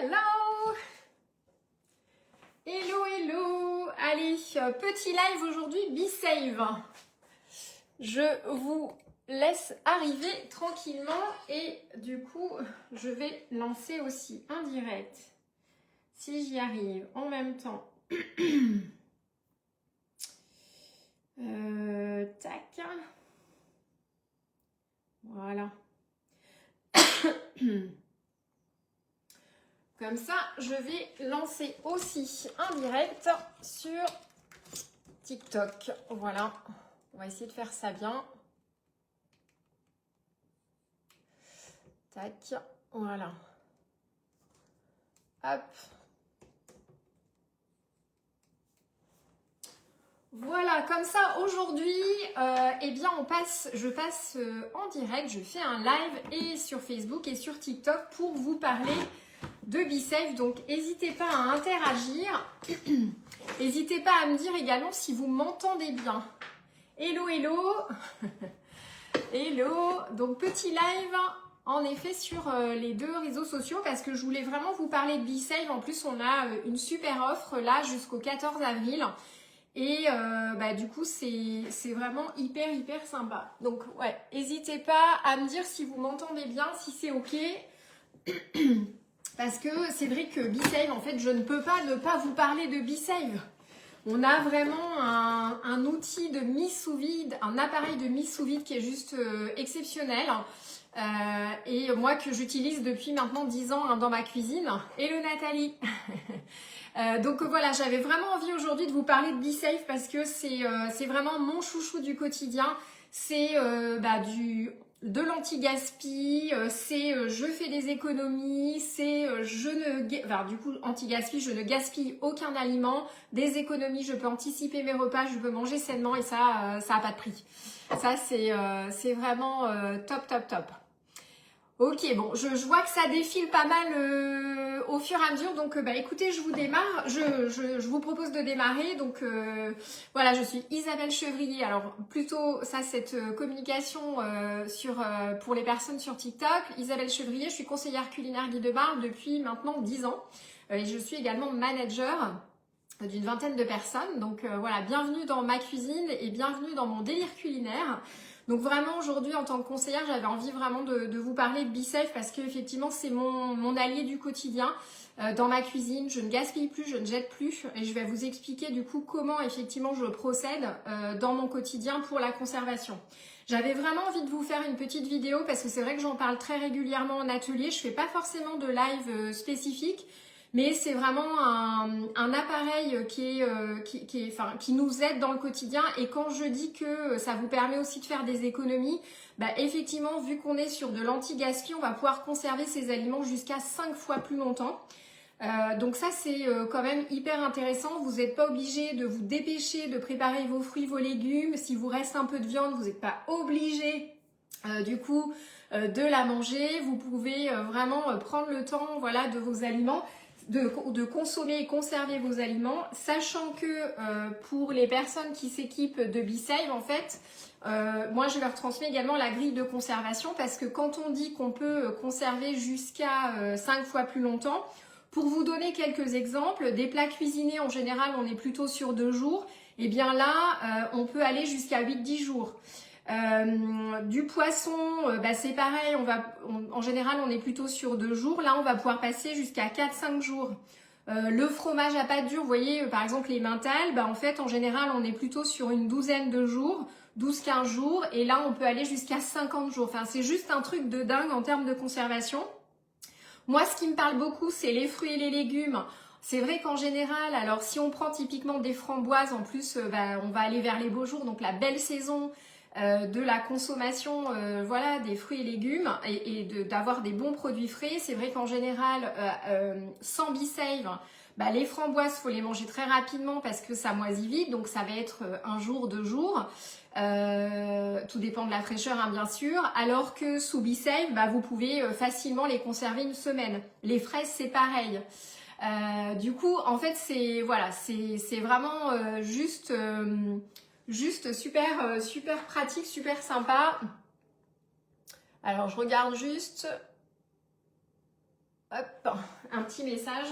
Hello! Hello, hello! Allez, petit live aujourd'hui, Be Save. Je vous laisse arriver tranquillement et du coup, je vais lancer aussi un direct. Si j'y arrive en même temps. Tac. Voilà. Comme ça, je vais lancer aussi un direct sur TikTok. Voilà. On va essayer de faire ça bien. Tac. Voilà. Hop. Voilà, comme ça aujourd'hui, eh bien je passe en direct, je fais un live et sur Facebook et sur TikTok pour vous parler de Be Safe. Donc n'hésitez pas à interagir, n'hésitez pas à me dire également si vous m'entendez bien. Hello, hello. Hello. Donc petit live en effet sur les deux réseaux sociaux parce que je voulais vraiment vous parler de Be Safe. En plus on a une super offre là jusqu'au 14 avril. Et du coup, c'est vraiment hyper sympa. Donc, ouais, n'hésitez pas à me dire si vous m'entendez bien, si c'est OK. Parce que c'est vrai que Be Save, en fait, je ne peux pas ne pas vous parler de Be Save. On a vraiment un outil de mise sous vide, un appareil de mise sous vide qui est juste exceptionnel. Et moi que j'utilise depuis maintenant 10 ans dans ma cuisine. Hello Nathalie. Donc voilà, j'avais vraiment envie aujourd'hui de vous parler de Be Safe parce que c'est vraiment mon chouchou du quotidien. C'est de l'anti-gaspi, c'est je fais des économies, c'est du coup anti-gaspi, je ne gaspille aucun aliment, des économies, je peux anticiper mes repas, je peux manger sainement et ça a pas de prix. Ça c'est vraiment top. Ok, bon, je vois que ça défile pas mal au fur et à mesure, donc écoutez, je vous démarre, je vous propose de démarrer, donc voilà, je suis Isabelle Chevrier, alors plutôt ça, cette communication pour les personnes sur TikTok. Isabelle Chevrier, je suis conseillère culinaire guide de bar depuis maintenant 10 ans, et je suis également manager d'une vingtaine de personnes, donc voilà, bienvenue dans ma cuisine et bienvenue dans mon délire culinaire. Donc vraiment aujourd'hui en tant que conseillère, j'avais envie vraiment de vous parler de Be Safe parce que effectivement c'est mon allié du quotidien dans ma cuisine. Je ne gaspille plus, je ne jette plus et je vais vous expliquer du coup comment effectivement je procède dans mon quotidien pour la conservation. J'avais vraiment envie de vous faire une petite vidéo parce que c'est vrai que j'en parle très régulièrement en atelier. Je fais pas forcément de live spécifique. Mais c'est vraiment un appareil qui nous aide dans le quotidien. Et quand je dis que ça vous permet aussi de faire des économies, effectivement, vu qu'on est sur de l'anti-gaspi, on va pouvoir conserver ces aliments jusqu'à 5 fois plus longtemps. Donc ça, c'est quand même hyper intéressant. Vous n'êtes pas obligé de vous dépêcher de préparer vos fruits, vos légumes. Si vous reste un peu de viande, vous n'êtes pas obligé de la manger. Vous pouvez vraiment prendre le temps de vos aliments. De consommer et conserver vos aliments, sachant que pour les personnes qui s'équipent de Be Save, en fait, moi je leur transmets également la grille de conservation parce que quand on dit qu'on peut conserver jusqu'à 5 fois plus longtemps, pour vous donner quelques exemples, des plats cuisinés en général on est plutôt sur 2 jours, et bien là on peut aller jusqu'à 8-10 jours. Du poisson, c'est pareil, en général on est plutôt sur 2 jours, là on va pouvoir passer jusqu'à 4-5 jours. Le fromage à pâte dure, vous voyez par exemple les Mentales, en fait en général on est plutôt sur une douzaine de jours, 12-15 jours, et là on peut aller jusqu'à 50 jours. Enfin c'est juste un truc de dingue en termes de conservation. Moi ce qui me parle beaucoup c'est les fruits et les légumes. C'est vrai qu'en général, alors si on prend typiquement des framboises, en plus on va aller vers les beaux jours, donc la belle saison de la consommation des fruits et légumes et d'avoir des bons produits frais. C'est vrai qu'en général, sans Be Save, les framboises, faut les manger très rapidement parce que ça moisit vite, donc ça va être 1 jour, 2 jours. Tout dépend de la fraîcheur bien sûr, alors que sous Be Save, vous pouvez facilement les conserver 1 semaine. Les fraises, c'est pareil. Du coup, en fait, c'est vraiment juste super pratique, super sympa. Alors, je regarde juste. Hop. un petit message.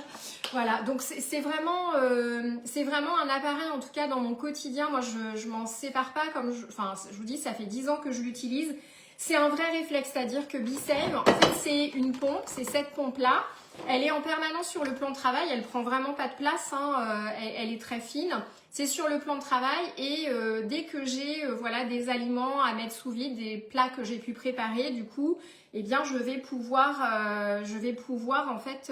Voilà, donc c'est vraiment un appareil, en tout cas dans mon quotidien. Moi, je m'en sépare pas, enfin, je vous dis, ça fait 10 ans que je l'utilise. C'est un vrai réflexe, c'est-à-dire que B-Save, en fait, c'est une pompe, c'est cette pompe-là. Elle est en permanence sur le plan de travail, elle prend vraiment pas de place, hein, elle est très fine. C'est sur le plan de travail et dès que j'ai voilà, des aliments à mettre sous vide, des plats que j'ai pu préparer, du coup, eh bien, je vais pouvoir en fait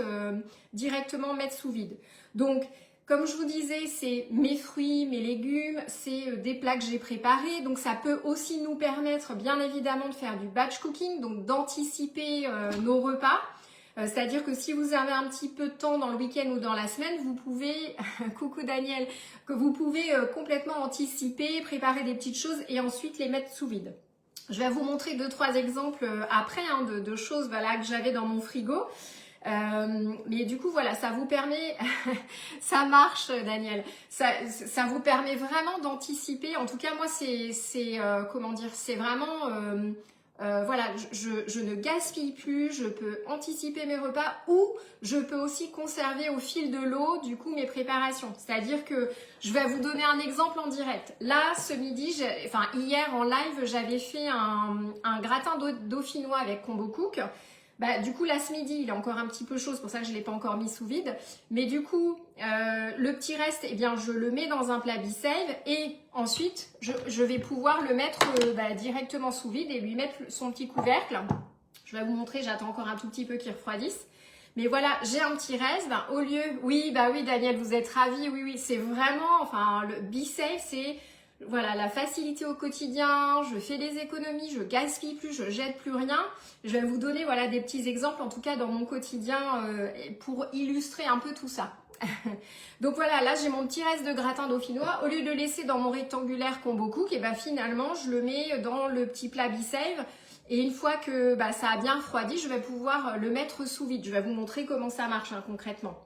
directement mettre sous vide. Donc, comme je vous disais, c'est mes fruits, mes légumes, c'est des plats que j'ai préparés. Donc, ça peut aussi nous permettre, bien évidemment, de faire du batch cooking, donc d'anticiper nos repas. C'est-à-dire que si vous avez un petit peu de temps dans le week-end ou dans la semaine, vous pouvez, coucou Daniel, que vous pouvez complètement anticiper, préparer des petites choses et ensuite les mettre sous vide. Je vais vous montrer 2-3 exemples après hein, de choses voilà, que j'avais dans mon frigo. Mais du coup, voilà, ça vous permet, ça marche Daniel, ça vous permet vraiment d'anticiper. En tout cas, moi, comment dire, c'est vraiment... voilà, je ne gaspille plus, je peux anticiper mes repas ou je peux aussi conserver au fil de l'eau du coup mes préparations. C'est-à-dire que je vais vous donner un exemple en direct. Là, ce midi, hier en live, j'avais fait un gratin dauphinois avec Combo Cook. Bah, du coup, là, ce midi, il est encore un petit peu chaud, c'est pour ça que je ne l'ai pas encore mis sous vide. Mais du coup, le petit reste, eh bien, je le mets dans un plat B-Save et ensuite, je vais pouvoir le mettre directement sous vide et lui mettre son petit couvercle. Je vais vous montrer, j'attends encore un tout petit peu qu'il refroidisse. Mais voilà, j'ai un petit reste. Ben, au lieu, oui, Daniel, vous êtes ravis. Oui, c'est vraiment, enfin, le B-Save, c'est... Voilà, la facilité au quotidien, je fais des économies, je gaspille plus, je jette plus rien. Je vais vous donner voilà, des petits exemples, en tout cas dans mon quotidien, pour illustrer un peu tout ça. Donc voilà, là j'ai mon petit reste de gratin dauphinois. Au lieu de le laisser dans mon rectangulaire Combo Cook, et finalement je le mets dans le petit plat B-Save. Et une fois que ça a bien refroidi, je vais pouvoir le mettre sous vide. Je vais vous montrer comment ça marche hein, concrètement.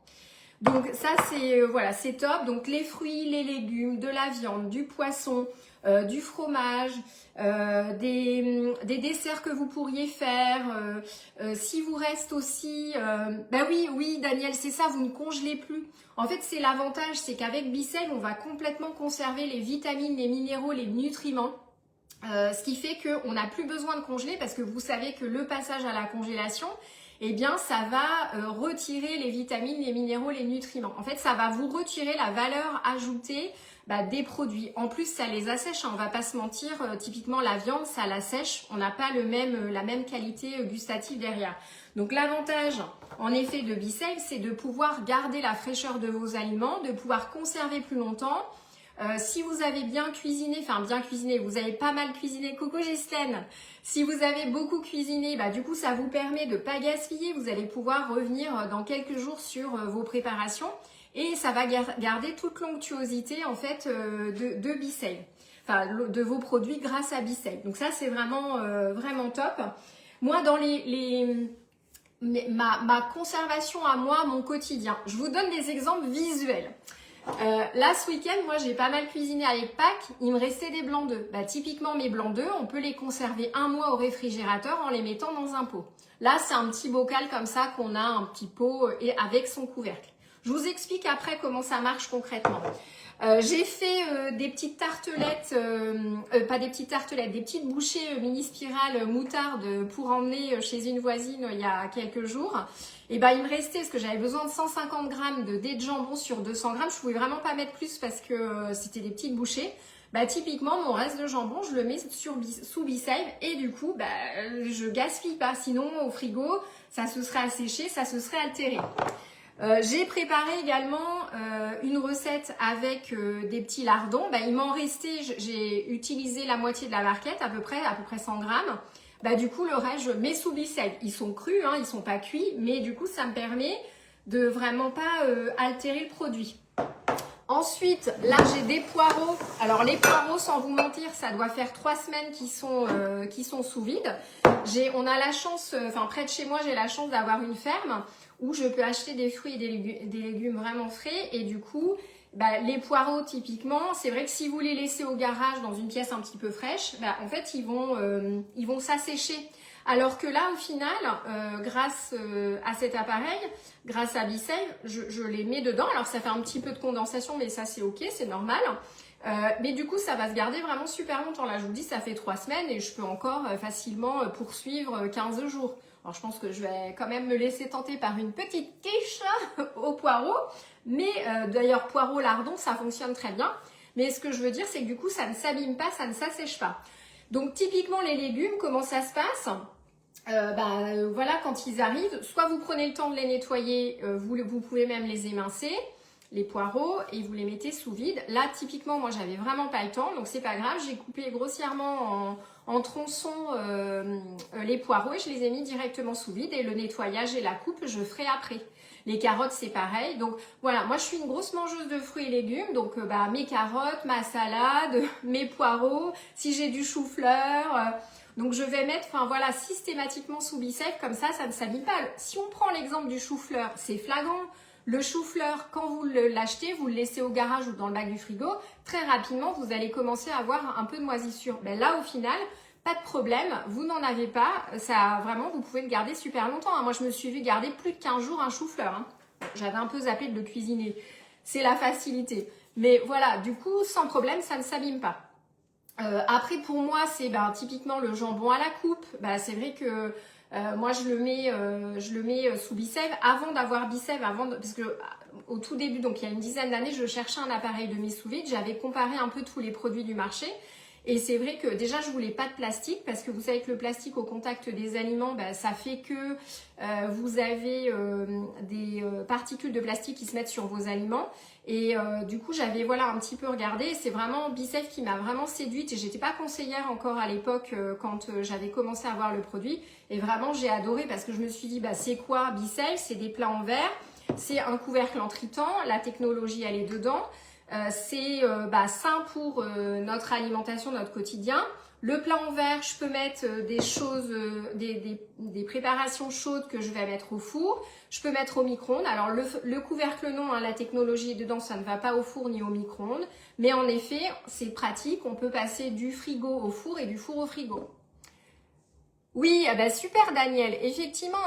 Donc ça c'est voilà, c'est top. Donc les fruits, les légumes, de la viande, du poisson, du fromage, des desserts que vous pourriez faire. Si vous reste aussi, oui Daniel, c'est ça, vous ne congelez plus. En fait c'est l'avantage, c'est qu'avec B-Save, on va complètement conserver les vitamines, les minéraux, les nutriments. Ce qui fait qu'on n'a plus besoin de congeler parce que vous savez que le passage à la congélation, eh bien, ça va retirer les vitamines, les minéraux, les nutriments. En fait, ça va vous retirer la valeur ajoutée des produits. En plus, ça les assèche, hein, on va pas se mentir. Typiquement, la viande, ça l'assèche. On n'a pas la même qualité gustative derrière. Donc, l'avantage, en effet, de B-Save, c'est de pouvoir garder la fraîcheur de vos aliments, de pouvoir conserver plus longtemps. Si vous avez bien cuisiné, vous avez pas mal cuisiné, coucou Ghislaine. Si vous avez beaucoup cuisiné, du coup ça vous permet de pas gaspiller. Vous allez pouvoir revenir dans quelques jours sur vos préparations et ça va garder toute l'onctuosité en fait de B-Save, enfin de vos produits grâce à B-Save. Donc ça c'est vraiment vraiment top. Moi dans ma conservation à moi, mon quotidien, je vous donne des exemples visuels. Là ce week-end moi j'ai pas mal cuisiné avec Pâques, il me restait des blancs d'œufs. Typiquement mes blancs d'œufs on peut les conserver 1 mois au réfrigérateur en les mettant dans un pot. Là c'est un petit bocal comme ça qu'on a un petit pot et avec son couvercle. Je vous explique après comment ça marche concrètement. J'ai fait des petites tartelettes, pas des petites tartelettes, des petites bouchées mini spirales moutarde pour emmener chez une voisine il y a quelques jours. Et il me restait, parce que j'avais besoin de 150 grammes de dés de jambon sur 200 grammes, je pouvais vraiment pas mettre plus parce que c'était des petites bouchées. Typiquement, mon reste de jambon, je le mets sous B-Save et du coup, je gaspille pas. Sinon, au frigo, ça se serait asséché, ça se serait altéré. J'ai préparé également une recette avec des petits lardons. Il m'en restait, j'ai utilisé la moitié de la barquette, à peu près 100 grammes. Du coup, le reste, je mets sous B-Save. Ils sont crus, hein, ils sont pas cuits, mais du coup, ça me permet de vraiment pas altérer le produit. Ensuite, là, j'ai des poireaux. Alors, les poireaux, sans vous mentir, ça doit faire 3 semaines qui sont sous vide. On a la chance, près de chez moi, j'ai la chance d'avoir une ferme où je peux acheter des fruits et des légumes vraiment frais. Et du coup, les poireaux, typiquement, c'est vrai que si vous les laissez au garage dans une pièce un petit peu fraîche, en fait, ils vont s'assécher. Alors que là, au final, grâce à cet appareil, grâce à BeSave, je les mets dedans. Alors ça fait un petit peu de condensation, mais ça c'est ok, c'est normal. Mais du coup, ça va se garder vraiment super longtemps. Là, je vous dis, ça fait 3 semaines et je peux encore facilement poursuivre 15 jours. Alors, je pense que je vais quand même me laisser tenter par une petite quiche au poireau. Mais d'ailleurs, poireau, lardon, ça fonctionne très bien. Mais ce que je veux dire, c'est que du coup, ça ne s'abîme pas, ça ne s'assèche pas. Donc, typiquement, les légumes, comment ça se passe ? Voilà, quand ils arrivent, soit vous prenez le temps de les nettoyer, vous pouvez même les émincer, les poireaux, et vous les mettez sous vide. Là, typiquement, moi, j'avais vraiment pas le temps, donc c'est pas grave. J'ai coupé grossièrement en tronçons les poireaux et je les ai mis directement sous vide. Et le nettoyage et la coupe, je ferai après. Les carottes, c'est pareil. Donc voilà, moi, je suis une grosse mangeuse de fruits et légumes. Donc mes carottes, ma salade, mes poireaux, si j'ai du chou-fleur... Donc je vais mettre, systématiquement sous BeSave, comme ça ne s'abîme pas. Si on prend l'exemple du chou-fleur, c'est flagrant. Le chou-fleur, quand vous l'achetez, vous le laissez au garage ou dans le bac du frigo, très rapidement, vous allez commencer à avoir un peu de moisissure. Mais là, au final, pas de problème, vous n'en avez pas. Ça, vraiment, vous pouvez le garder super longtemps. Moi, je me suis vue garder plus de 15 jours un chou-fleur. J'avais un peu zappé de le cuisiner. C'est la facilité. Mais voilà, du coup, sans problème, ça ne s'abîme pas. Après, pour moi, c'est typiquement le jambon à la coupe. C'est vrai que moi, je le mets sous BeSave avant d'avoir BeSave, parce que au tout début, donc il y a une dizaine d'années, je cherchais un appareil de mise sous vide. J'avais comparé un peu tous les produits du marché. Et c'est vrai que déjà, je voulais pas de plastique parce que vous savez que le plastique au contact des aliments, ça fait que vous avez des particules de plastique qui se mettent sur vos aliments. Et du coup, j'avais un petit peu regardé. C'est vraiment BeSave qui m'a vraiment séduite. Et j'étais pas conseillère encore à l'époque quand j'avais commencé à voir le produit. Et vraiment, j'ai adoré parce que je me suis dit, c'est quoi BeSave? C'est des plats en verre. C'est un couvercle en tritan. La technologie, elle est dedans. C'est sain pour notre alimentation, notre quotidien. Le plat en verre, je peux mettre des choses, des préparations chaudes que je vais mettre au four. Je peux mettre au micro-ondes. Alors le couvercle non, la technologie est dedans, ça ne va pas au four ni au micro-ondes. Mais en effet, c'est pratique. On peut passer du frigo au four et du four au frigo. Oui, super Daniel, effectivement.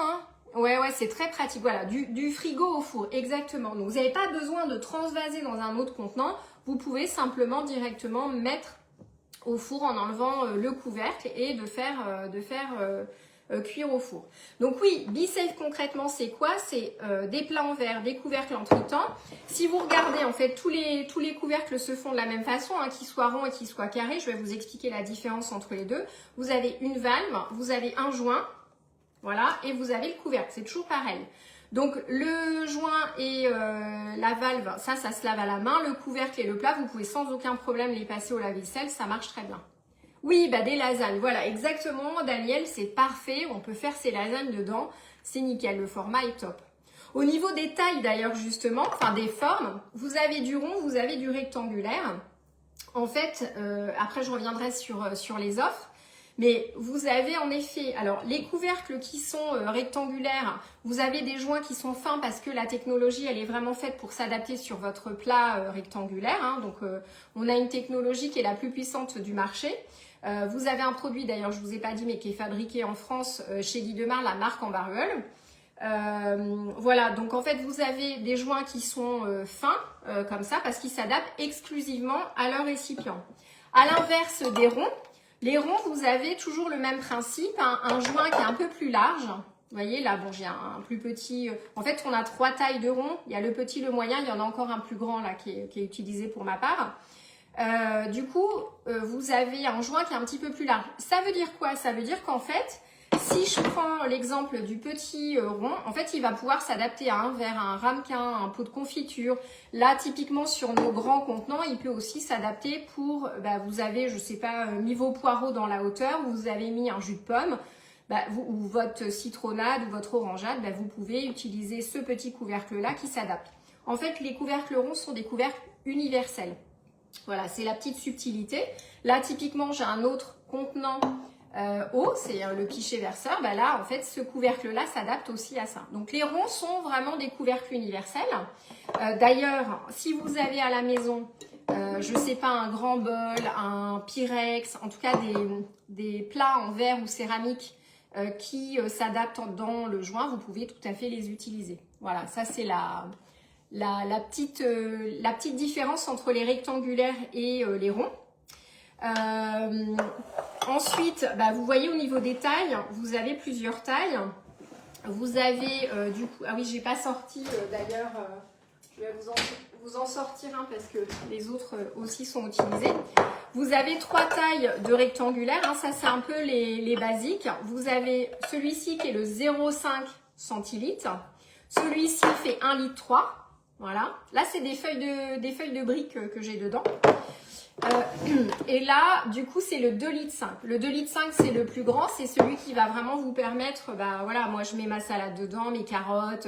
Ouais, c'est très pratique. Voilà, du frigo au four, exactement. Donc, vous n'avez pas besoin de transvaser dans un autre contenant. Vous pouvez simplement directement mettre au four en enlevant le couvercle et de faire cuire au four. Donc oui, BeSave concrètement, c'est quoi? C'est des plats en verre, des couvercles en tritan. Si vous regardez, en fait, tous les couvercles se font de la même façon, qu'ils soient ronds et qu'ils soient carrés. Je vais vous expliquer la différence entre les deux. Vous avez une valve, vous avez un joint. Voilà, et vous avez le couvercle, c'est toujours pareil. Donc le joint et la valve, ça se lave à la main. Le couvercle et le plat, vous pouvez sans aucun problème les passer au lave-vaisselle, ça marche très bien. Oui, des lasagnes, voilà, exactement, Daniel, c'est parfait. On peut faire ses lasagnes dedans, c'est nickel, le format est top. Au niveau des tailles d'ailleurs justement, des formes, vous avez du rond, vous avez du rectangulaire. En fait, après je reviendrai sur les offres. Mais vous avez en effet, alors les couvercles qui sont rectangulaires, vous avez des joints qui sont fins parce que la technologie, elle est vraiment faite pour s'adapter sur votre plat rectangulaire. Donc, on a une technologie qui est la plus puissante du marché. Vous avez un produit, d'ailleurs, je ne vous ai pas dit, mais qui est fabriqué en France chez Guy Demar, la marque en Barruel. Voilà, donc en fait, vous avez des joints qui sont fins, comme ça, parce qu'ils s'adaptent exclusivement à leur récipient. À l'inverse des ronds, les ronds, vous avez toujours le même principe, un joint qui est un peu plus large. Vous voyez, là, j'ai un plus petit... En fait, on a 3 tailles de ronds. Il y a le petit, le moyen, il y en a encore un plus grand là qui est utilisé pour ma part. Du coup, vous avez un joint qui est un petit peu plus large. Ça veut dire quoi? Ça veut dire qu'en fait, si je prends l'exemple du petit rond, en fait, il va pouvoir s'adapter à un verre, à un ramequin, à un pot de confiture. Là, typiquement, sur nos grands contenants, il peut aussi s'adapter pour, vous avez, je sais pas, mis vos poireaux dans la hauteur, vous avez mis un jus de pomme, ou votre citronnade ou votre orangeade, vous pouvez utiliser ce petit couvercle-là qui s'adapte. En fait, les couvercles ronds sont des couvercles universels. Voilà, c'est la petite subtilité. Là, typiquement, j'ai un autre contenant haut, c'est le pichet verseur. Là, en fait, ce couvercle-là s'adapte aussi à ça. Donc, les ronds sont vraiment des couvercles universels. D'ailleurs, si vous avez à la maison, je sais pas, un grand bol, un Pyrex, en tout cas des plats en verre ou céramique qui s'adaptent dans le joint, vous pouvez tout à fait les utiliser. Voilà, ça c'est la petite différence entre les rectangulaires et les ronds. Ensuite, vous voyez au niveau des tailles, vous avez plusieurs tailles. Vous avez du coup, ah oui, j'ai pas sorti d'ailleurs, je vais vous en sortir un parce que les autres aussi sont utilisés. Vous avez 3 tailles de rectangulaire, hein, ça c'est un peu les basiques. Vous avez celui-ci qui est le 0,5 centilitres. Celui-ci fait 1,3 litre. Voilà. Là, c'est des feuilles de briques que j'ai dedans. Et là, du coup, c'est le 2,5 litres. Le 2,5 litres, c'est le plus grand. C'est celui qui va vraiment vous permettre, voilà, moi, je mets ma salade dedans, mes carottes,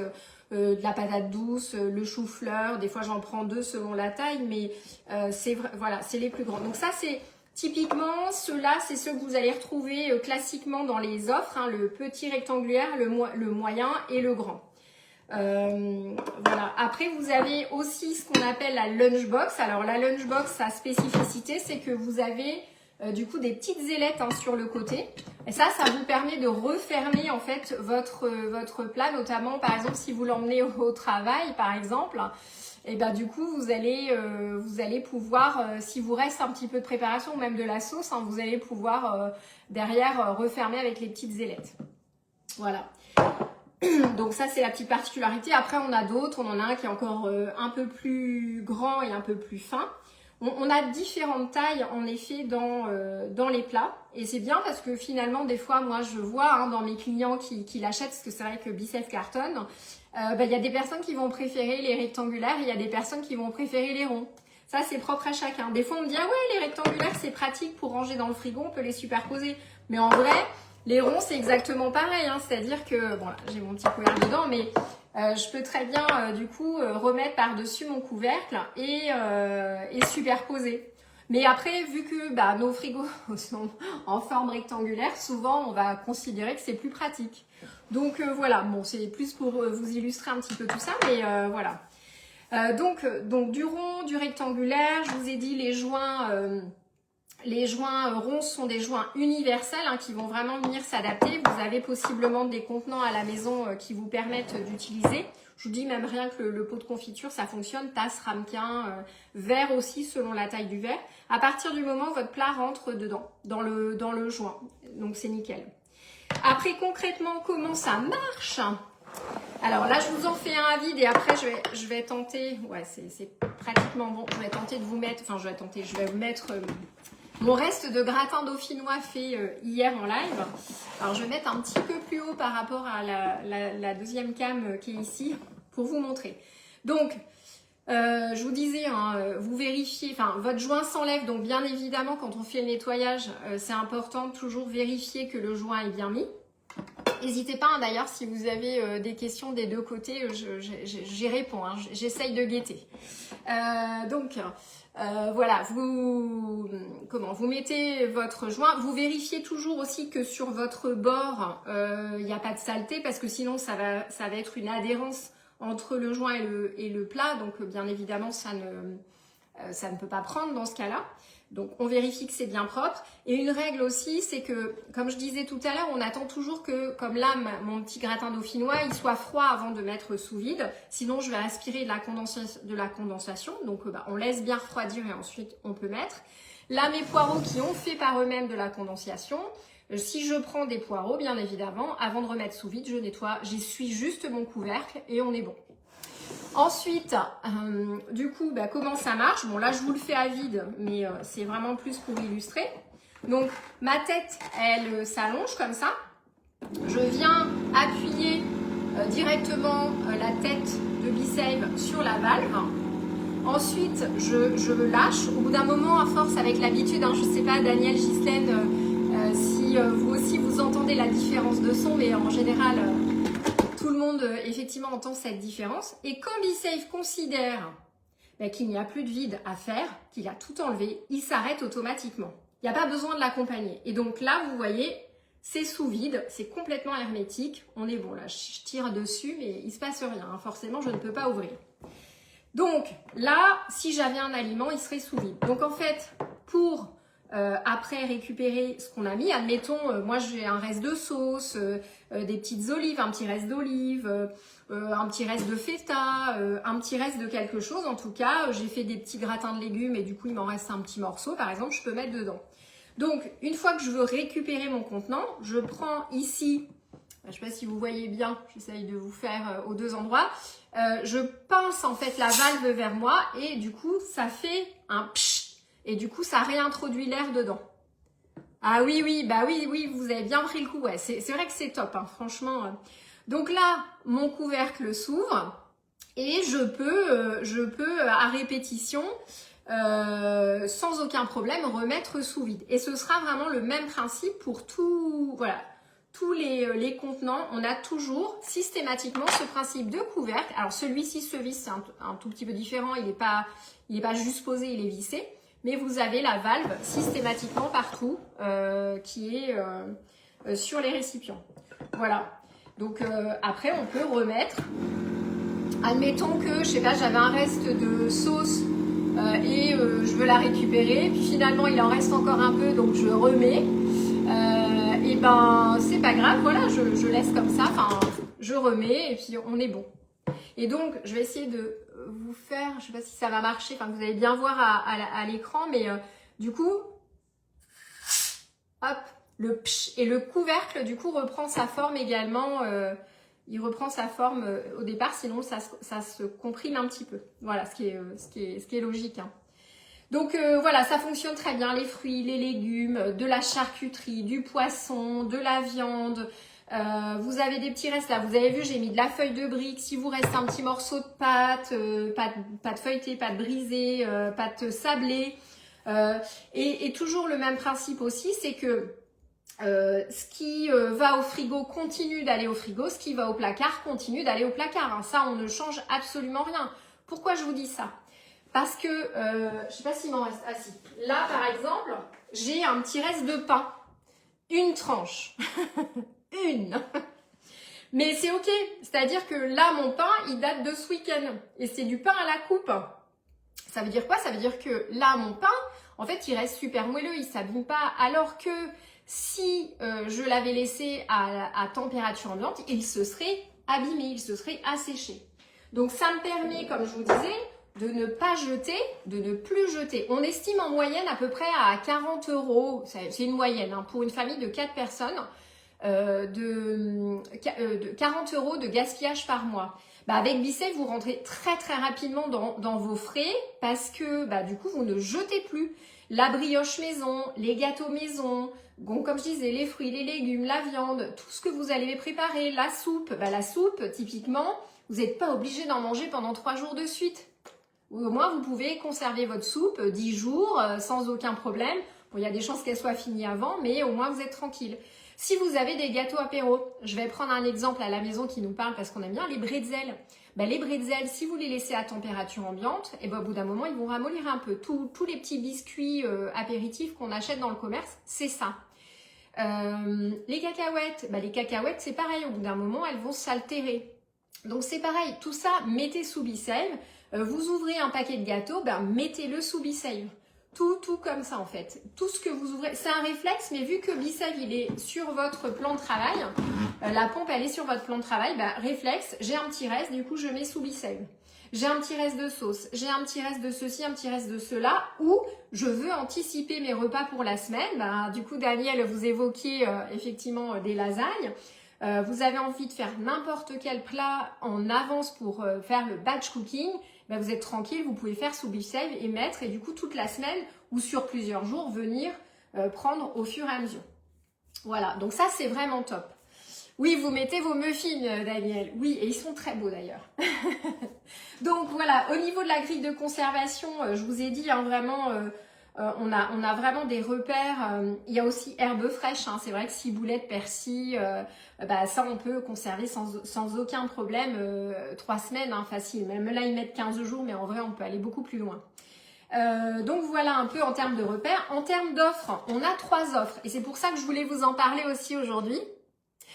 de la patate douce, le chou-fleur. Des fois, j'en prends 2 selon la taille, mais voilà, c'est les plus grands. Donc ça, c'est typiquement, ceux-là, c'est ceux que vous allez retrouver classiquement dans les offres, hein, le petit rectangulaire, le moyen et le grand. Voilà. Après, vous avez aussi ce qu'on appelle la lunchbox. Alors, la lunchbox, sa spécificité, c'est que vous avez du coup des petites ailettes sur le côté. Et ça vous permet de refermer en fait votre plat, notamment par exemple si vous l'emmenez au travail, par exemple. Et du coup, vous allez pouvoir, si vous reste un petit peu de préparation ou même de la sauce, hein, vous allez pouvoir derrière refermer avec les petites ailettes. Voilà. Donc ça, c'est la petite particularité. Après, on a d'autres. On en a un qui est encore un peu plus grand et un peu plus fin. On a différentes tailles, en effet, dans les plats. Et c'est bien parce que finalement, des fois, moi, je vois dans mes clients qui l'achètent, parce que c'est vrai que Bicef cartonne, il y a des personnes qui vont préférer les rectangulaires et il y a des personnes qui vont préférer les ronds. Ça, c'est propre à chacun. Des fois, on me dit « Ah ouais, les rectangulaires, c'est pratique pour ranger dans le frigo, on peut les superposer. » Mais en vrai, les ronds, c'est exactement pareil. Hein. C'est-à-dire que, bon, là, j'ai mon petit couvercle dedans, mais je peux très bien, du coup, remettre par-dessus mon couvercle et superposer. Mais après, vu que nos frigos sont en forme rectangulaire, souvent, on va considérer que c'est plus pratique. Donc, voilà. Bon, c'est plus pour vous illustrer un petit peu tout ça, mais voilà. Donc, du rond, du rectangulaire, je vous ai dit les joints ronds sont des joints universels qui vont vraiment venir s'adapter. Vous avez possiblement des contenants à la maison qui vous permettent d'utiliser. Je vous dis même rien que le pot de confiture, ça fonctionne. Tasse, ramequin, verre aussi selon la taille du verre. À partir du moment où votre plat rentre dedans, dans le joint. Donc c'est nickel. Après concrètement, comment ça marche ? Alors là, je vous en fais un à vide et après, je vais tenter, ouais, c'est pratiquement bon, je vais tenter de vous mettre, enfin, je vais vous mettre mon reste de gratin dauphinois fait hier en live. Alors, je vais mettre un petit peu plus haut par rapport à la deuxième cam qui est ici pour vous montrer. Donc, je vous disais, vous vérifiez, enfin, votre joint s'enlève, donc bien évidemment, quand on fait le nettoyage, c'est important de toujours vérifier que le joint est bien mis. N'hésitez pas d'ailleurs si vous avez des questions des deux côtés, j'y réponds, j'essaye de guetter. Voilà, vous mettez votre joint, vous vérifiez toujours aussi que sur votre bord, il n'y a pas de saleté parce que sinon ça va être une adhérence entre le joint et le plat, donc bien évidemment ça ne peut pas prendre dans ce cas-là. Donc, on vérifie que c'est bien propre. Et une règle aussi, c'est que, comme je disais tout à l'heure, on attend toujours que, comme là, mon petit gratin dauphinois, il soit froid avant de mettre sous vide. Sinon, je vais aspirer de la condensation. Donc, on laisse bien refroidir et ensuite, on peut mettre. Là, mes poireaux qui ont fait par eux-mêmes de la condensation, si je prends des poireaux, bien évidemment, avant de remettre sous vide, je nettoie, j'essuie juste mon couvercle et on est bon. Ensuite, du coup, comment ça marche? Bon, là, je vous le fais à vide, mais c'est vraiment plus pour illustrer. Donc, ma tête, elle s'allonge comme ça. Je viens appuyer directement la tête de Bicef sur la valve. Ensuite, je me lâche. Au bout d'un moment, à force, avec l'habitude, je ne sais pas, Daniel, Ghislaine, si vous aussi vous entendez la différence de son, mais en général... tout le monde, effectivement, entend cette différence. Et quand Bicef considère qu'il n'y a plus de vide à faire, qu'il a tout enlevé, il s'arrête automatiquement. Il n'y a pas besoin de l'accompagner. Et donc là, vous voyez, c'est sous vide, c'est complètement hermétique. On est bon, là, je tire dessus, mais il ne se passe rien. Forcément, je ne peux pas ouvrir. Donc là, si j'avais un aliment, il serait sous vide. Donc en fait, pour après récupérer ce qu'on a mis. Admettons, moi j'ai un reste de sauce, des petites olives, un petit reste d'olive, un petit reste de feta, un petit reste de quelque chose. En tout cas, j'ai fait des petits gratins de légumes et du coup il m'en reste un petit morceau, par exemple, je peux mettre dedans. Donc, une fois que je veux récupérer mon contenant, je prends ici, je ne sais pas si vous voyez bien, j'essaye de vous faire aux deux endroits, je pince en fait la valve vers moi et du coup, ça fait un psh et du coup, ça réintroduit l'air dedans. Ah oui, oui, bah oui, oui, vous avez bien pris le coup, ouais, c'est vrai que c'est top, hein, franchement. Donc là, mon couvercle s'ouvre et je peux à répétition, sans aucun problème remettre sous vide. Et ce sera vraiment le même principe pour tout, voilà, tous les contenants. On a toujours systématiquement ce principe de couvercle. Alors celui-ci se visse, c'est un tout petit peu différent, il n'est pas juste posé, il est vissé. Mais vous avez la valve systématiquement partout qui est sur les récipients. Voilà. Donc après, on peut remettre. Admettons que, je sais pas, j'avais un reste de sauce et je veux la récupérer. Puis finalement, il en reste encore un peu, donc je remets. Et ben, c'est pas grave, voilà, je laisse comme ça. Enfin, je remets et puis on est bon. Et donc, je vais essayer de vous faire, je sais pas si ça va marcher, enfin, vous allez bien voir à l'écran, mais du coup, hop, le psh, et le couvercle, du coup, reprend sa forme également. Il reprend sa forme au départ, sinon ça se comprime un petit peu. Voilà, ce qui est logique, hein. Donc voilà, ça fonctionne très bien, les fruits, les légumes, de la charcuterie, du poisson, de la viande. Vous avez des petits restes là, vous avez vu, j'ai mis de la feuille de brique. Si vous reste un petit morceau de pâte, pâte feuilletée, pâte brisée, pâte sablée. Et toujours le même principe aussi, c'est que ce qui va au frigo continue d'aller au frigo, ce qui va au placard continue d'aller au placard, hein. Ça, on ne change absolument rien. Pourquoi je vous dis ça? Parce que, je ne sais pas s'il m'en reste. Ah si, là par exemple, j'ai un petit reste de pain. Une tranche. Une. Mais c'est ok. C'est-à-dire que là, mon pain, il date de ce week-end. Et c'est du pain à la coupe. Ça veut dire quoi? Ça veut dire que là, mon pain, en fait, il reste super moelleux, il ne s'abîme pas. Alors que si je l'avais laissé à température ambiante, il se serait abîmé, il se serait asséché. Donc ça me permet, comme je vous disais, de ne pas jeter, de ne plus jeter. On estime en moyenne à peu près à 40 €, c'est une moyenne, hein, pour une famille de 4 personnes, de 40 € de gaspillage par mois. Bah avec Bicel, vous rentrez très très rapidement dans vos frais parce que bah, du coup, vous ne jetez plus. La brioche maison, les gâteaux maison, bon, comme je disais, les fruits, les légumes, la viande, tout ce que vous allez préparer, la soupe. Bah, la soupe, typiquement, vous n'êtes pas obligé d'en manger pendant 3 jours de suite. Ou au moins, vous pouvez conserver votre soupe 10 jours sans aucun problème. Bon, il y a des chances qu'elle soit finie avant, mais au moins, vous êtes tranquille. Si vous avez des gâteaux apéro, je vais prendre un exemple à la maison qui nous parle parce qu'on aime bien les bretzels. Ben, les bretzels, si vous les laissez à température ambiante, et ben, au bout d'un moment, ils vont ramollir un peu. Tous les petits biscuits apéritifs qu'on achète dans le commerce, c'est ça. Les cacahuètes, ben, les cacahuètes, c'est pareil. Au bout d'un moment, elles vont s'altérer. Donc, c'est pareil. Tout ça, mettez sous Be-Save. Vous ouvrez un paquet de gâteaux, ben, mettez-le sous Be-Save. Tout comme ça en fait. Tout ce que vous ouvrez, c'est un réflexe, mais vu que Be-Save il est sur votre plan de travail, la pompe elle est sur votre plan de travail, bah, réflexe, j'ai un petit reste, du coup je mets sous Be-Save. J'ai un petit reste de sauce, j'ai un petit reste de ceci, un petit reste de cela, ou je veux anticiper mes repas pour la semaine. Bah, du coup Daniel, vous évoquiez effectivement des lasagnes. Vous avez envie de faire n'importe quel plat en avance pour faire le batch cooking, ben vous êtes tranquille, vous pouvez faire sous Be-Save et mettre, et du coup toute la semaine ou sur plusieurs jours, venir prendre au fur et à mesure. Voilà, donc ça c'est vraiment top. Oui, vous mettez vos muffins, Daniel. Oui, et ils sont très beaux d'ailleurs. Donc voilà, au niveau de la grille de conservation, je vous ai dit, hein, vraiment... on a vraiment des repères. Il y a aussi herbes fraîches, hein. C'est vrai que ciboulette, persil, bah, ça on peut conserver sans aucun problème 3 semaines, hein, facile. Même là ils mettent 15 jours, mais en vrai on peut aller beaucoup plus loin. Donc voilà un peu en termes de repères. En termes d'offres, on a 3 offres et c'est pour ça que je voulais vous en parler aussi aujourd'hui.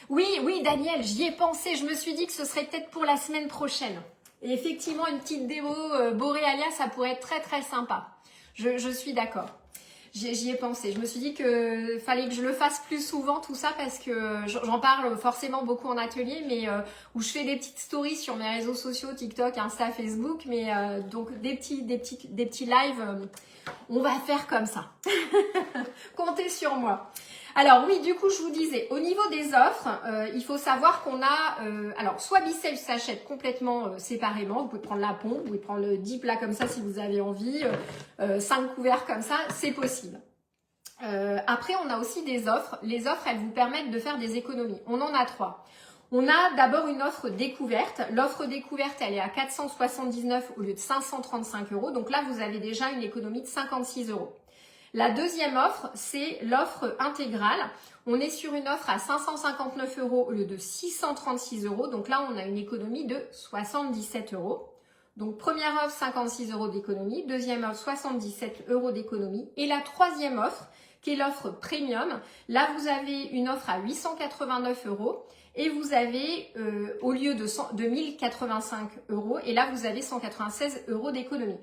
Oui Daniel, j'y ai pensé, je me suis dit que ce serait peut-être pour la semaine prochaine. Et effectivement une petite démo Borealia, ça pourrait être très très sympa. Je suis d'accord. J'y ai pensé. Je me suis dit que fallait que je le fasse plus souvent tout ça parce que j'en parle forcément beaucoup en atelier, mais où je fais des petites stories sur mes réseaux sociaux, TikTok, Insta, Facebook, mais donc des petits lives. On va faire comme ça. Comptez sur moi. Alors oui, du coup, je vous disais, au niveau des offres, il faut savoir qu'on a, alors soit BeSafe s'achète complètement séparément, vous pouvez prendre la pompe, vous pouvez prendre le 10 plats comme ça si vous avez envie, 5 couverts comme ça, c'est possible. Après, on a aussi des offres. Les offres, elles vous permettent de faire des économies. On en a 3. On a d'abord une offre découverte. L'offre découverte, elle est à 479 au lieu de 535 €. Donc là, vous avez déjà une économie de 56 €. La deuxième offre, c'est l'offre intégrale. On est sur une offre à 559 € au lieu de 636 €. Donc là, on a une économie de 77 €. Donc première offre, 56 € d'économie. Deuxième offre, 77 € d'économie. Et la troisième offre, qui est l'offre premium, là, vous avez une offre à 889 € et vous avez, au lieu de 1085 €, et là, vous avez 196 € d'économie.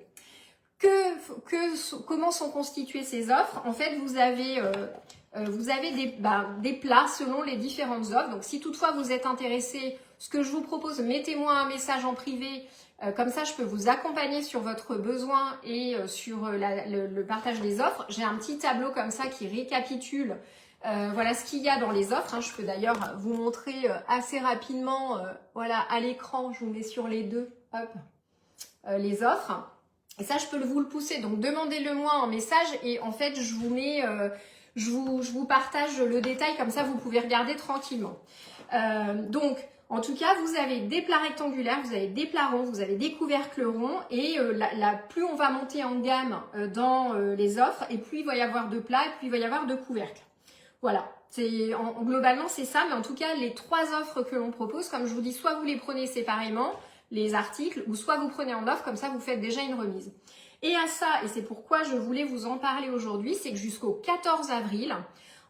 Comment sont constituées ces offres? En fait, vous avez des plats selon les différentes offres. Donc, si toutefois vous êtes intéressé, ce que je vous propose, mettez-moi un message en privé. Comme ça, je peux vous accompagner sur votre besoin et sur le partage des offres. J'ai un petit tableau comme ça qui récapitule voilà ce qu'il y a dans les offres. Hein. Je peux d'ailleurs vous montrer assez rapidement, voilà, à l'écran, je vous mets sur les deux, hop, les offres. Et ça, je peux vous le pousser. Donc, demandez-le moi en message et en fait, je vous mets, je vous partage le détail. Comme ça, vous pouvez regarder tranquillement. Donc, en tout cas, vous avez des plats rectangulaires, vous avez des plats ronds, vous avez des couvercles ronds. Et plus on va monter en gamme dans les offres, et plus il va y avoir de plats, et plus il va y avoir de couvercles. Voilà. Globalement, c'est ça. Mais en tout cas, les 3 offres que l'on propose, comme je vous dis, soit vous les prenez séparément, les articles, ou soit vous prenez en offre, comme ça vous faites déjà une remise. Et à ça, et c'est pourquoi je voulais vous en parler aujourd'hui, c'est que jusqu'au 14 avril,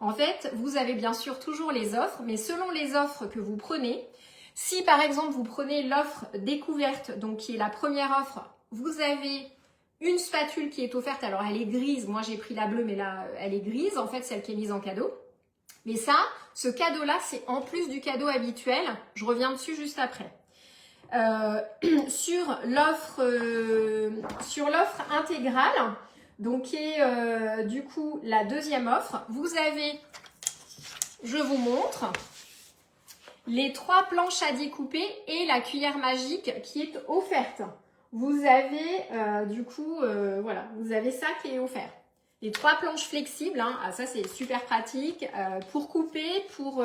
en fait, vous avez bien sûr toujours les offres, mais selon les offres que vous prenez, si par exemple vous prenez l'offre découverte, donc qui est la première offre, vous avez une spatule qui est offerte, alors elle est grise, moi j'ai pris la bleue, mais là elle est grise, en fait celle qui est mise en cadeau. Mais ça, ce cadeau-là, c'est en plus du cadeau habituel, je reviens dessus juste après. Sur l'offre intégrale, donc qui est du coup la deuxième offre, vous avez, je vous montre, les 3 planches à découper et la cuillère magique qui est offerte. Vous avez du coup, voilà, vous avez ça qui est offert. Les 3 planches flexibles, hein, ah, ça c'est super pratique pour couper, pour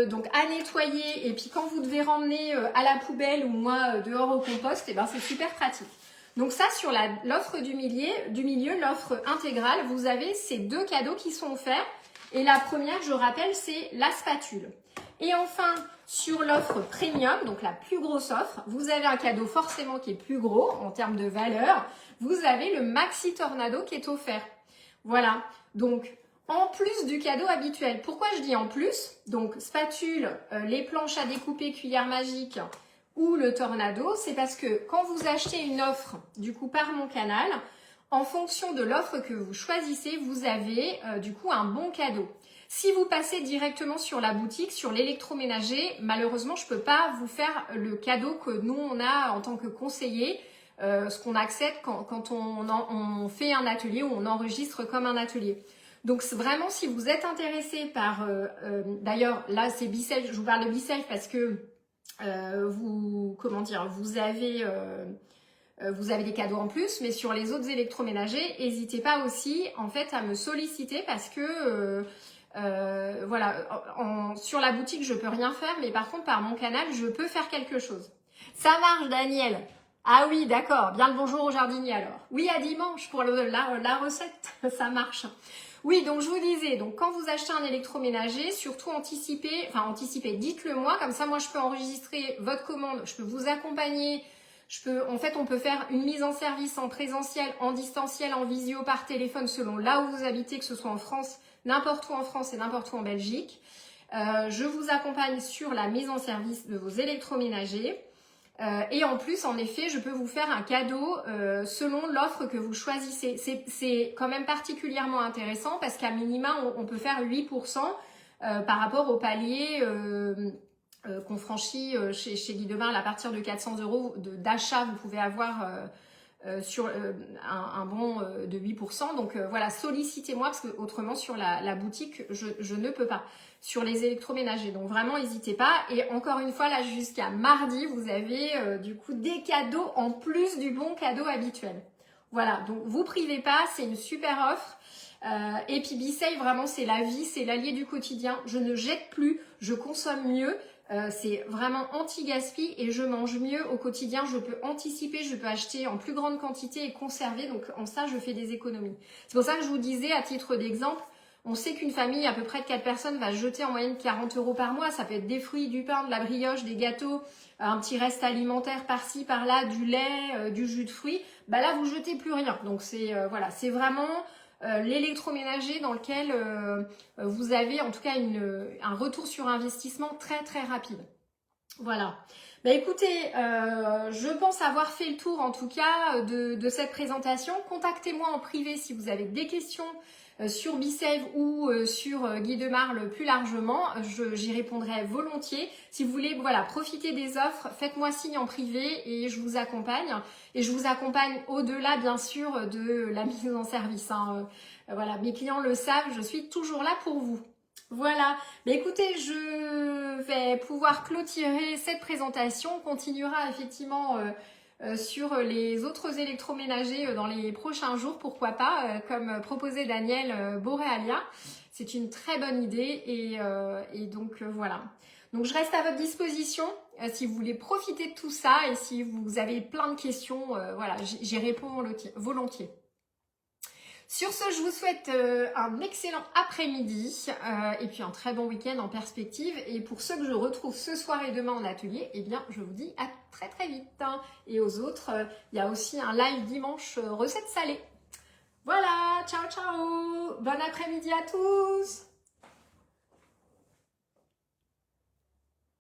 donc à nettoyer, et puis quand vous devez ramener à la poubelle ou moi dehors au compost, et ben c'est super pratique. Donc ça, sur l'offre du milieu, l'offre intégrale, vous avez ces 2 cadeaux qui sont offerts. Et la première, je rappelle, c'est la spatule. Et enfin, sur l'offre premium, donc la plus grosse offre, vous avez un cadeau forcément qui est plus gros en termes de valeur. Vous avez le Maxi Tornado qui est offert. Voilà, donc en plus du cadeau habituel. Pourquoi je dis en plus? Donc spatule, les planches à découper, cuillère magique ou le Tornado, c'est parce que quand vous achetez une offre du coup par mon canal, en fonction de l'offre que vous choisissez, vous avez du coup un bon cadeau. Si vous passez directement sur la boutique, sur l'électroménager, malheureusement, je ne peux pas vous faire le cadeau que nous, on a en tant que conseiller, ce qu'on accepte quand on fait un atelier ou on enregistre comme un atelier. Donc vraiment, si vous êtes intéressé par... D'ailleurs, là, c'est BeSafe, je vous parle de BeSafe parce que vous avez des cadeaux en plus, mais sur les autres électroménagers, n'hésitez pas aussi en fait à me solliciter parce que voilà, sur la boutique je peux rien faire, mais par contre par mon canal je peux faire quelque chose. Ça marche, Daniel. Ah oui, d'accord, bien le bonjour au jardinier alors. Oui, à dimanche pour la recette, ça marche. Oui, donc je vous disais, donc quand vous achetez un électroménager, surtout anticipez, dites-le moi, comme ça moi je peux enregistrer votre commande, je peux vous accompagner, en fait on peut faire une mise en service en présentiel, en distanciel, en visio, par téléphone selon là où vous habitez, que ce soit en France, n'importe où en France et n'importe où en Belgique. Je vous accompagne sur la mise en service de vos électroménagers. Et en plus, en effet, je peux vous faire un cadeau selon l'offre que vous choisissez. C'est quand même particulièrement intéressant parce qu'à minima, on peut faire 8% par rapport au palier qu'on franchit chez Guy Demarle à partir de 400 € d'achat. Vous pouvez avoir sur un bon de 8%. Donc voilà, sollicitez-moi parce que autrement sur la boutique, je ne peux pas. Sur les électroménagers. Donc vraiment, n'hésitez pas. Et encore une fois, là, jusqu'à mardi, vous avez du coup des cadeaux en plus du bon cadeau habituel. Voilà, donc vous privez pas, c'est une super offre. Et puis B-Save, vraiment, c'est la vie, c'est l'allié du quotidien. Je ne jette plus, je consomme mieux. C'est vraiment anti-gaspi et je mange mieux au quotidien. Je peux anticiper, je peux acheter en plus grande quantité et conserver. Donc en ça, je fais des économies. C'est pour ça que je vous disais, à titre d'exemple, on sait qu'une famille à peu près de 4 personnes va jeter en moyenne 40 € par mois. Ça peut être des fruits, du pain, de la brioche, des gâteaux, un petit reste alimentaire par-ci, par-là, du lait, du jus de fruits. Bah là, vous jetez plus rien. Donc c'est voilà, c'est vraiment l'électroménager dans lequel vous avez en tout cas un retour sur investissement très très rapide. Voilà. Bah écoutez, je pense avoir fait le tour en tout cas de cette présentation. Contactez-moi en privé si vous avez des questions sur B-Save ou sur Guy Demarle plus largement, j'y répondrai volontiers. Si vous voulez voilà, profiter des offres, faites-moi signe en privé et je vous accompagne. Et je vous accompagne au-delà bien sûr de la mise en service. Voilà, mes clients le savent, je suis toujours là pour vous. Voilà, mais écoutez, je vais pouvoir clôturer cette présentation. On continuera effectivement sur les autres électroménagers dans les prochains jours, pourquoi pas, comme proposait Daniel Borealia. C'est une très bonne idée et donc voilà. Donc je reste à votre disposition si vous voulez profiter de tout ça et si vous avez plein de questions, voilà, j'y réponds volontiers. Sur ce, je vous souhaite un excellent après-midi et puis un très bon week-end en perspective. Et pour ceux que je retrouve ce soir et demain en atelier, eh bien, je vous dis à très très vite. Et aux autres, il y a aussi un live dimanche recettes salées. Voilà, ciao ciao, bon après-midi à tous.